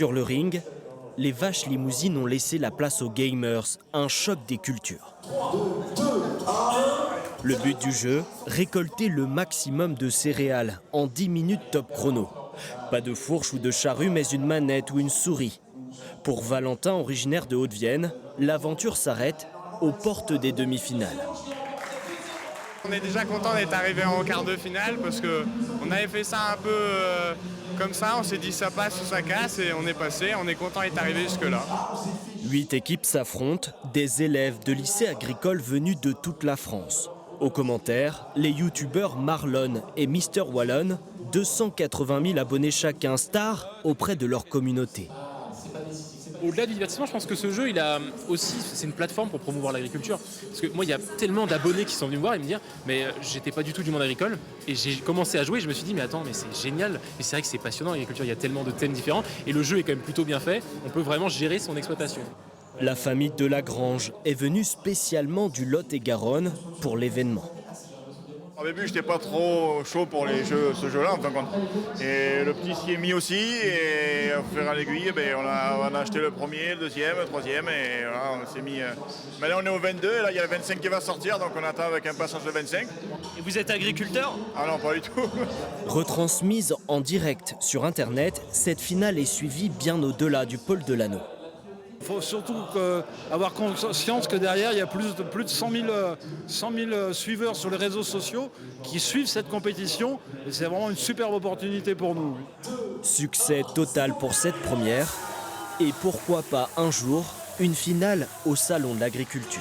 Sur le ring, les vaches limousines ont laissé la place aux gamers, un choc des cultures. Le but du jeu, récolter le maximum de céréales en 10 minutes top chrono. Pas de fourche ou de charrue, mais une manette ou une souris. Pour Valentin, originaire de Haute-Vienne, l'aventure s'arrête aux portes des demi-finales. On est déjà content d'être arrivé en quart de finale parce qu'on avait fait ça un peu comme ça, on s'est dit ça passe ou ça casse et on est passé, on est content d'être arrivé jusque-là. 8 équipes s'affrontent, des élèves de lycées agricoles venus de toute la France. Aux commentaires, les youtubeurs Marlon et Mister Wallon, 280 000 abonnés chacun, stars auprès de leur communauté. Au-delà du divertissement, je pense que ce jeu, il a aussi, c'est une plateforme pour promouvoir l'agriculture. Parce que moi, il y a tellement d'abonnés qui sont venus me voir et me dire, mais j'étais pas du tout du monde agricole. Et j'ai commencé à jouer, et je me suis dit, mais attends, mais c'est génial. Et c'est vrai que c'est passionnant, l'agriculture, il y a tellement de thèmes différents. Et le jeu est quand même plutôt bien fait. On peut vraiment gérer son exploitation. La famille de Lagrange est venue spécialement du Lot-et-Garonne pour l'événement. Au début, j'étais pas trop chaud pour ce jeu-là, en fin de compte. Et le petit s'y est mis aussi, et au fur et à l'aiguille, on a acheté le premier, le deuxième, le troisième, et voilà, on s'est mis. Maintenant, on est au 22, et là, il y a le 25 qui va sortir, donc on attend avec impatience le 25. Et vous êtes agriculteur? Ah non, pas du tout. Retransmise en direct sur Internet, cette finale est suivie bien au-delà du pôle de l'anneau. Il faut surtout avoir conscience que derrière, il y a plus de 100 000 suiveurs sur les réseaux sociaux qui suivent cette compétition. Et c'est vraiment une superbe opportunité pour nous. Succès total pour cette première. Et pourquoi pas un jour, une finale au Salon de l'Agriculture.